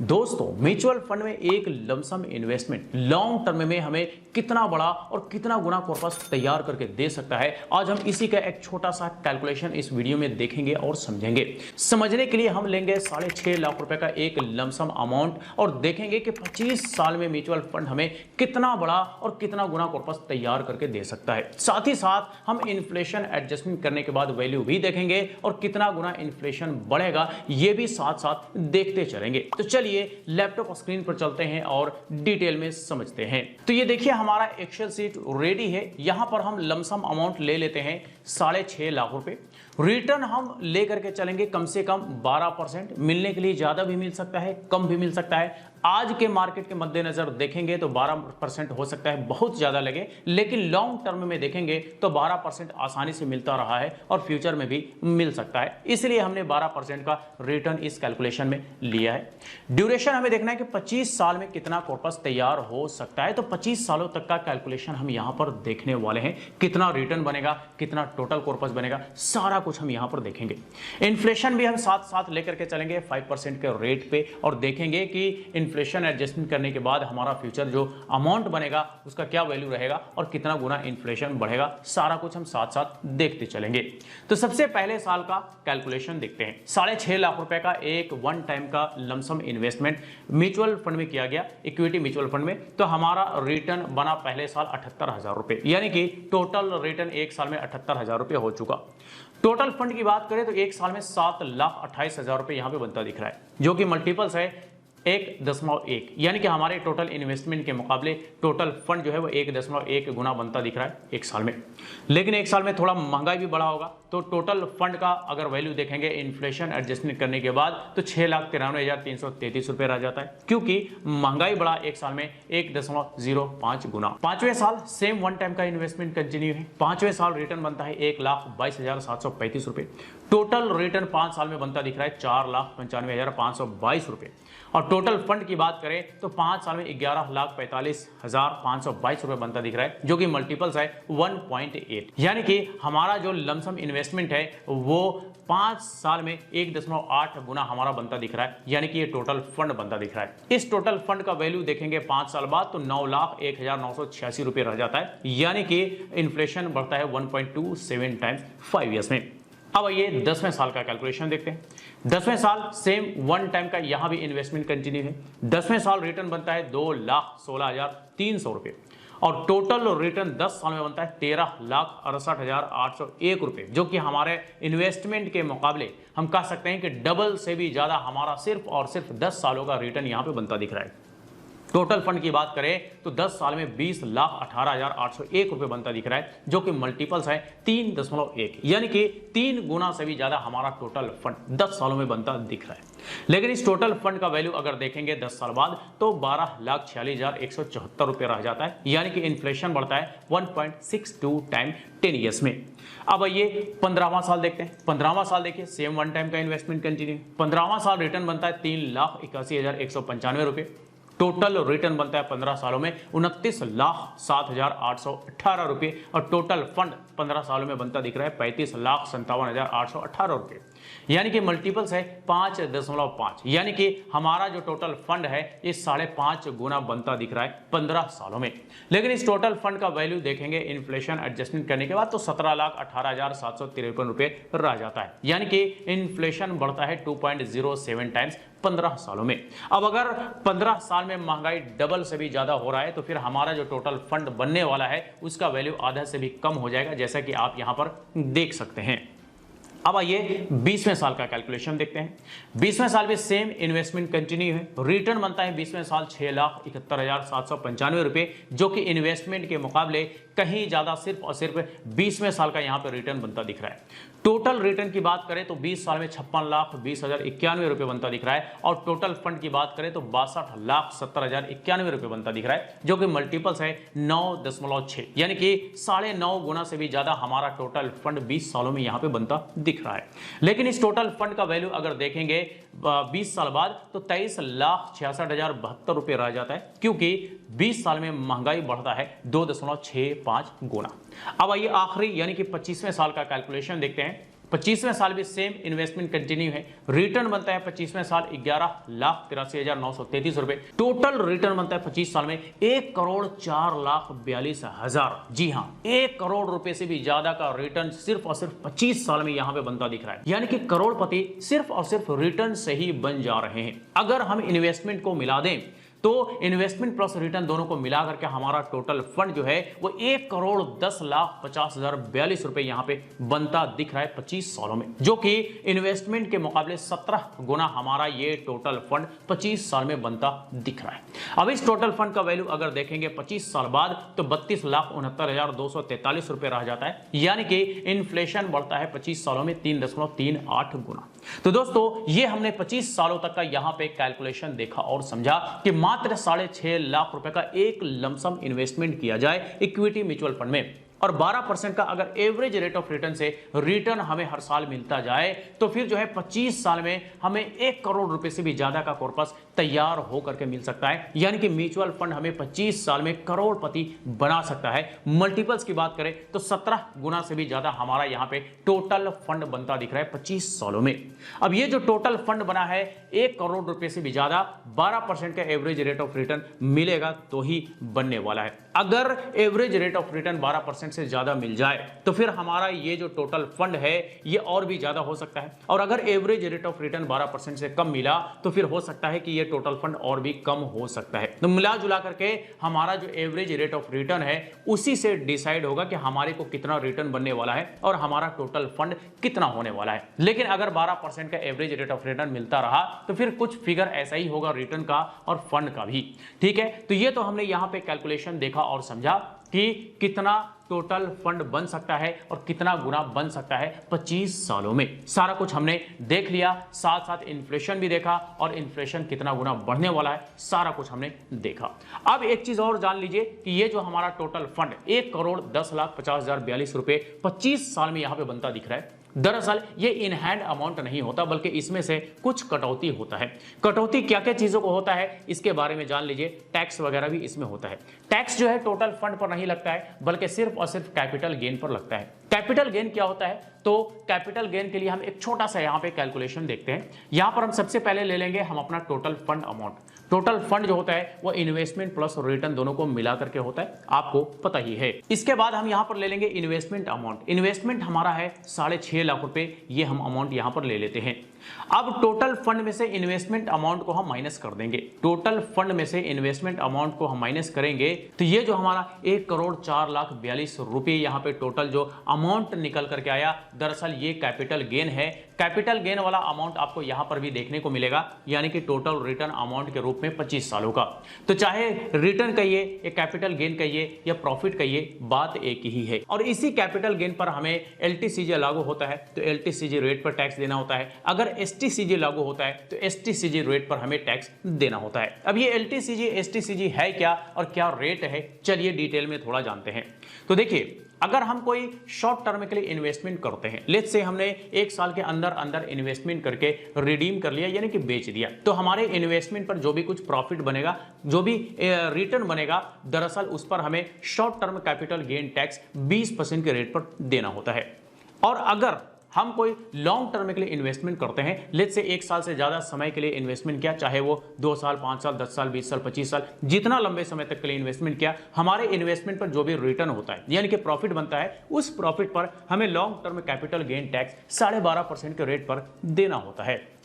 दोस्तों, mutual fund में एक लमसम इन्वेस्टमेंट लॉन्ग टर्म में हमें कितना बड़ा और कितना गुना कॉर्पस तैयार करके दे सकता है, आज हम इसी का एक छोटा सा कैलकुलेशन इस वीडियो में देखेंगे और समझेंगे। समझने के लिए हम लेंगे 6.5 लाख रुपए का एक लमसम अमाउंट और देखेंगे कि 25 साल में म्यूचुअल फंड हमें कितना बड़ा और कितना गुना कॉर्पस तैयार करके दे सकता है। साथ ही साथ हम इन्फ्लेशन एडजस्टमेंट करने के बाद वैल्यू भी देखेंगे और कितना गुना इन्फ्लेशन बढ़ेगा ये भी साथ साथ देखते चलेंगे। तो चलिए लैपटॉप स्क्रीन पर चलते हैं और डिटेल में समझते हैं। तो ये देखिए हमारा एक्सेल सीट रेडी है। यहां पर हम लमसम अमाउंट ले लेते हैं 6.5 लाख रुपए। रिटर्न हम लेकर के चलेंगे कम से कम 12%। मिलने के लिए ज्यादा भी मिल सकता है, कम भी मिल सकता है। आज के मार्केट के मद्देनजर देखेंगे तो 12% हो सकता है बहुत ज्यादा लगे, लेकिन लॉन्ग टर्म में देखेंगे तो 12% आसानी से मिलता रहा है और फ्यूचर में भी मिल सकता है। इसलिए हमने 12% का रिटर्न इस कैलकुलेशन में लिया है। ड्यूरेशन हमें देखना है कि 25 साल में कितना कॉर्पस तैयार हो सकता है। तो 25 सालों तक का कैलकुलेशन हम यहां पर देखने वाले हैं। कितना रिटर्न बनेगा, कितना टोटल कॉर्पस बनेगा, सारा कुछ हम यहां पर देखेंगे। इन्फ्लेशन भी हम साथ साथ लेकर के चलेंगे 5% के रेट पे और देखेंगे कि इन्फ्लेशन एडजस्टमेंट करने के बाद हमारा फ्यूचर जो अमाउंट बनेगा उसका क्या वैल्यू रहेगा और कितना गुना इन्फ्लेशन बढ़ेगा, सारा कुछ हम साथ साथ देखते चलेंगे। तो सबसे पहले साल का कैलकुलेशन देखते हैं। 6.5 लाख रुपए का एक वन टाइम का लमसम इन्वेस्टमेंट म्यूचुअल फंड में किया गया, इक्विटी म्यूचुअल फंड में। तो हमारा रिटर्न बना पहले साल 78,000 रुपए, यानी कि टोटल रिटर्न एक साल में 78,000 रुपए हो चुका। टोटल फंड की बात करें तो एक साल में 7,28,000 रुपए यहां पे बनता दिख रहा है, जो कि मल्टीपल्स है 1.1, यानी कि हमारे टोटल इन्वेस्टमेंट के मुकाबले टोटल फंड जो है वो 1.1 गुना बनता दिख रहा है एक साल में। लेकिन एक साल में थोड़ा महंगाई भी बढ़ा होगा, तो टोटल फंड का अगर वैल्यू देखेंगे इन्फ्लेशन एडजस्टमेंट करने के बाद तो 6,93,333 रुपए रह जाता है, क्योंकि महंगाई बढ़ा एक साल में 1.05 गुना। पांचवें साल सेम वन टाइम का इन्वेस्टमेंट कंटिन्यू है। पांचवें साल रिटर्न बनता है 1,22,735 रुपए। टोटल रिटर्न 5 साल में बनता दिख रहा है 4,95,522 रुपए। और टोटल फंड की बात करें तो 5 साल में 11,45,522 रुपए बनता दिख रहा है, जो कि मल्टीपल्स है 1.8, यानी कि हमारा जो लमसम इन्वेस्टमेंट है वो 5 साल में 1.8 गुना हमारा बनता दिख रहा है, यानी कि ये टोटल फंड बनता दिख रहा है। इस टोटल फंड का वैल्यू देखेंगे 5 साल बाद तो 9,01,986 रुपए रह जाता है, यानी कि इन्फ्लेशन बढ़ता है 1.27 टाइम्स 5 ईयर्स में। अब आइए 10वें साल का कैलकुलेशन देखते हैं। 10वें साल सेम वन टाइम का यहां भी इन्वेस्टमेंट कंटिन्यू है। 10वें साल रिटर्न बनता है 2,16,300 रुपए और टोटल रिटर्न 10 साल में बनता है 13,68,801 रुपए, जो कि हमारे इन्वेस्टमेंट के मुकाबले हम कह सकते हैं कि डबल से भी ज्यादा हमारा सिर्फ और सिर्फ 10 सालों का रिटर्न यहां पे बनता दिख रहा है। टोटल फंड की बात करें तो 10 साल में 20,18,801 रुपए बनता दिख रहा है, जो कि मल्टीपल्स है 3.1, यानी कि 3 गुना से भी ज्यादा हमारा टोटल फंड 10 सालों में बनता दिख रहा है। लेकिन इस टोटल फंड का वैल्यू अगर देखेंगे 10 साल बाद तो 12,46,174 रुपए रह जाता है, यानी कि इन्फ्लेशन बढ़ता है 1.62 टाइम 10 ईयर्स में। अब आइए 15वां साल देखते हैं। 15वां साल देखिए सेम वन टाइम का इन्वेस्टमेंट कंटिन्यू। 15वां साल रिटर्न बनता है 3,81,195 रुपए। टोटल रिटर्न बनता है 15 सालों में 29,07,818 रुपए और टोटल फंड 15 सालों में बनता दिख रहा है 35,57,818 रुपए, यानी कि मल्टीपल्स है 5.5, यानी कि हमारा जो टोटल फंड है ये 5.5 गुना बनता दिख रहा है 15 सालों में। लेकिन इस टोटल फंड का वैल्यू देखेंगे इन्फ्लेशन एडजस्टमेंट करने के बाद तो 17,18,753 रुपए रह जाता है, यानी कि इन्फ्लेशन बढ़ता है 2.07 टाइम्स 15 सालों में। अब अगर 15 साल में महंगाई डबल से भी ज्यादा हो रहा है तो फिर हमारा जो टोटल फंड बनने वाला है उसका वैल्यू आधा से भी कम हो जाएगा, जैसा कि आप यहां पर देख सकते हैं। अब आइए 20वें साल का कैलकुलेशन देखते हैं। 20वें साल में सेम इन्वेस्टमेंट कंटिन्यू है। रिटर्न बनता है 20वें साल 6,71,795 रुपए, जो कि इन्वेस्टमेंट के मुकाबले कहीं ज्यादा सिर्फ और सिर्फ 20वें साल का यहां पर रिटर्न बनता दिख रहा है। टोटल रिटर्न की बात करें तो 20 साल में 56,20,091 रुपए बनता दिख रहा है और टोटल फंड की बात करें तो 62,70,91 रुपए बनता दिख रहा है, जो कि मल्टीपल्स है 9.6, यानी कि 9.5 गुना से भी ज्यादा हमारा टोटल फंड 20 सालों में यहां पे बनता दिख रहा है। लेकिन इस टोटल फंड का वैल्यू अगर देखेंगे 20 साल बाद तो 23,66,072 रुपए रह जाता है, क्योंकि 20 साल में महंगाई बढ़ता है 2.65 गुना। अब आइए आखिरी यानी कि 25वें साल का कैलकुलेशन देखते हैं। 25वें साल भी सेम इन्वेस्टमेंट कंटिन्यू है। रिटर्न बनता है 25वें साल 11,83,933 रुपए। टोटल रिटर्न बनता है 25 साल में 1,04,42,000। जी हां, 1 करोड़ रुपए से भी ज्यादा का रिटर्न सिर्फ और सिर्फ 25 साल में यहां पे बनता दिख रहा है। यानी कि करोड़पति सिर्फ और सिर्फ रिटर्न से ही बन जा रहे हैं। अगर हम इन्वेस्टमेंट को मिला दें तो इन्वेस्टमेंट प्लस रिटर्न दोनों को मिला करके हमारा टोटल फंड जो है वो 1,10,50,042 रुपए यहां पे बनता दिख रहा है 25 सालों में, जो कि इन्वेस्टमेंट के मुकाबले 17 गुना हमारा ये टोटल फंड 25 साल में बनता दिख रहा है। अब इस टोटल फंड का वैल्यू अगर देखेंगे 25 साल बाद तो 32,69,243 रुपए रह जाता है। यानी कि इन्फ्लेशन बढ़ता है 25 सालों में 3.38 गुना। तो दोस्तों ये हमने 25 सालों तक का यहां पे कैलकुलेशन देखा और समझा कि मात्र 6.5 लाख रुपए का एक लमसम इन्वेस्टमेंट किया जाए इक्विटी म्यूचुअल फंड में और 12% का अगर एवरेज रेट ऑफ रिटर्न से रिटर्न हमें हर साल मिलता जाए तो फिर जो है 25 साल में हमें 1 करोड़ रुपए से भी ज्यादा का कॉर्पस तैयार होकर के मिल सकता है। यानी कि म्यूचुअल फंड हमें 25 साल में करोड़पति बना सकता है। मल्टीपल्स की बात करें तो 17 गुना से भी ज्यादा हमारा यहां पे टोटल फंड बनता दिख रहा है 25 सालों में। अब ये जो टोटल फंड बना है 1 करोड़ रुपए से भी ज्यादा 12% का एवरेज रेट ऑफ रिटर्न मिलेगा तो ही बनने वाला है। अगर एवरेज रेट ऑफ रिटर्न 12% से ज्यादा मिल जाए तो फिर हमारा ये जो टोटल फंड है ये और भी ज्यादा हो सकता है। और अगर एवरेज रेट ऑफ रिटर्न 12% से कम मिला तो फिर हो सकता है कि ये टोटल फंड और भी कम हो सकता है। तो मिला जुला करके हमारा जो एवरेज रेट ऑफ रिटर्न है उसी से डिसाइड होगा कि हमारे को कितना रिटर्न बनने वाला है और हमारा टोटल फंड कितना होने वाला है। लेकिन अगर 12% का एवरेज रेट ऑफ रिटर्न मिलता रहा तो फिर कुछ फिगर ऐसा ही होगा रिटर्न का और फंड का भी। ठीक है, तो ये तो हमने यहां पे कैलकुलेशन देखा और समझा कि कितना टोटल फंड बन सकता है और कितना गुना बन सकता है 25 सालों में। सारा कुछ हमने देख लिया, साथ साथ इन्फ्लेशन भी देखा और इन्फ्लेशन कितना गुना बढ़ने वाला है सारा कुछ हमने देखा। अब एक चीज और जान लीजिए कि ये जो हमारा टोटल फंड 1,10,50,042 रुपए 25 साल में यहां पे बनता दिख रहा है, दरअसल ये इन हैंड अमाउंट नहीं होता बल्कि इसमें से कुछ कटौती होता है। कटौती क्या क्या चीजों को होता है इसके बारे में जान लीजिए। टैक्स वगैरह भी इसमें होता है। टैक्स जो है टोटल फंड पर नहीं लगता है बल्कि सिर्फ और सिर्फ कैपिटल गेन पर लगता है। कैपिटल गेन क्या होता है तो कैपिटल गेन के लिए हम एक छोटा सा यहां पे कैलकुलेशन देखते हैं। यहां पर हम सबसे पहले ले लेंगे हम अपना total fund amount. Total fund जो होता है वो इन्वेस्टमेंट प्लस रिटर्न दोनों को मिला करके होता है, आपको पता ही है। इसके बाद हम यहां पर ले लेंगे इन्वेस्टमेंट अमाउंट। इन्वेस्टमेंट हमारा है 6.5 लाख रुपए, ये हम अमाउंट यहां पर ले लेते हैं। अब टोटल फंड में से इन्वेस्टमेंट अमाउंट को हम माइनस कर देंगे। टोटल फंड में से इन्वेस्टमेंट अमाउंट को हम माइनस करेंगे तो ये जो हमारा 1,04,42 रुपए यहां पे टोटल जो अमाउंट निकल करके आया, दरअसल ये कैपिटल गेन है। कैपिटल गेन वाला अमाउंट आपको यहां पर भी देखने को मिलेगा, यानी कि टोटल रिटर्न अमाउंट के रूप में 25 सालों का। तो चाहे रिटर्न कहिए या कैपिटल गेन कहिए या प्रॉफिट कहिए, बात एक ही है। और इसी कैपिटल गेन पर हमें एलटीसीजे लागू होता है तो एलटीसीजे रेट पर टैक्स देना होता है। अगर एसटीसीजे लागू होता है तो एसटीसीजे रेट पर हमें टैक्स देना होता है। अब ये एलटीसीजे एसटीसीजे है क्या और क्या रेट है, चलिए डिटेल में थोड़ा जानते हैं। तो देखिए, अगर हम कोई शॉर्ट टर्म के लिए इन्वेस्टमेंट करते हैं, लेट्स से हमने 1 साल के अंदर अंदर इन्वेस्टमेंट करके रिडीम कर लिया यानी कि बेच दिया, तो हमारे इन्वेस्टमेंट पर जो भी कुछ प्रॉफिट बनेगा, जो भी रिटर्न बनेगा, दरअसल उस पर हमें short term capital gain tax 20% के रेट पर देना होता है। और अगर हम कोई लॉन्ग टर्म के लिए इन्वेस्टमेंट करते हैं, लेट्स से 1 साल से ज्यादा समय के लिए इन्वेस्टमेंट किया, चाहे वो 2 साल 5 साल 10 साल 20 साल 25 साल, जितना लंबे समय तक के लिए इन्वेस्टमेंट किया, हमारे इन्वेस्टमेंट पर जो भी रिटर्न होता है यानी कि प्रॉफिट बनता है, उस प्रॉफिट पर हमें long term capital gain tax 12.5% के रेट पर देना होता है।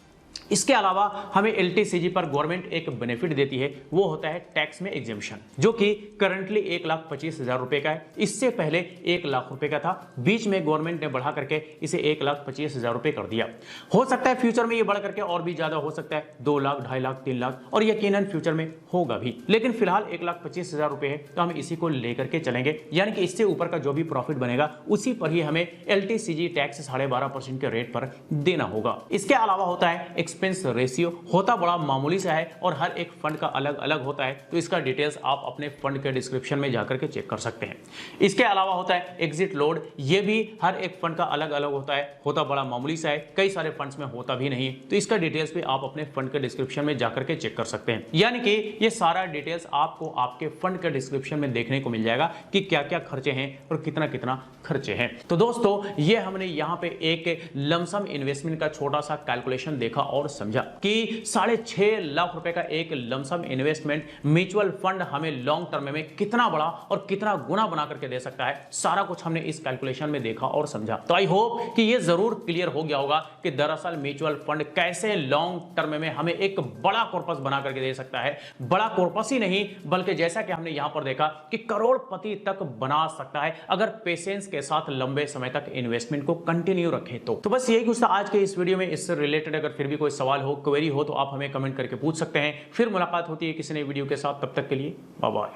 इसके अलावा हमें एलटीसीजी पर गवर्नमेंट एक बेनिफिट देती है, वो होता है टैक्स में एग्जेम्पशन, जो कि करंटली 1,25,000 रुपए का है। इससे पहले 1 लाख रुपए का था, बीच में गवर्नमेंट ने बढ़ा करके इसे 1,25,000 रुपए कर दिया। हो सकता है फ्यूचर में ये बढ़ करके और भी ज्यादा हो सकता है, 2 लाख 2.5 लाख 3 लाख और यकीनन फ्यूचर में होगा भी, लेकिन फिलहाल 1,25,000 रुपए है तो हम इसी को लेकर के चलेंगे। यानी कि इससे ऊपर का जो भी प्रॉफिट बनेगा उसी पर ही हमें एलटीसीजी टैक्स 12.5% के रेट पर देना होगा। इसके अलावा होता है एक्सपेंस रेशियो होता बड़ा मामूली सा है और हर एक फंड का अलग अलग होता है, तो इसका डिटेल्स आप अपने फंड के डिस्क्रिप्शन में जाकर के चेक कर सकते हैं। इसके अलावा होता है एग्जिट लोड, ये भी हर एक फंड का अलग अलग होता है, होता बड़ा मामूली सा है, कई सारे फंड्स में होता भी नहीं, तो इसका डिटेल्स भी आप अपने फंड के डिस्क्रिप्शन में जाकर के चेक कर सकते हैं। यानी कि ये सारा डिटेल्स आपको आपके फंड के डिस्क्रिप्शन में देखने को मिल जाएगा कि क्या क्या खर्चे हैं और कितना कितना खर्चे हैं। तो दोस्तों ये हमने यहाँ पे एक लमसम इन्वेस्टमेंट का छोटा सा कैलकुलेशन देखा और समझा कि 6.5 लाख रुपए का एक लमसम इन्वेस्टमेंट म्यूचुअल फंड हमें लॉन्ग टर्म में कितना बड़ा और कितना गुना बना करके दे सकता है, सारा कुछ हमने इस कैलकुलेशन में देखा और समझा। तो आई होप कि ये जरूर क्लियर हो गया होगा कि दरअसल म्यूचुअल फंड कैसे लॉन्ग टर्म में हमें एक बड़ा कॉर्पस बना करके दे सकता है। बड़ा कॉर्पस ही नहीं बल्कि जैसा कि हमने यहां पर देखा कि करोड़पति तक बना सकता है अगर पेशेंस के साथ लंबे समय तक इन्वेस्टमेंट को कंटिन्यू रखें। तो बस यही कुछ था आज के इस वीडियो में। इससे रिलेटेड अगर फिर भी कोई सवाल हो, क्वेरी हो, तो आप हमें कमेंट करके पूछ सकते हैं। फिर मुलाकात होती है किसी नई वीडियो के साथ, तब तक के लिए बाय बाय।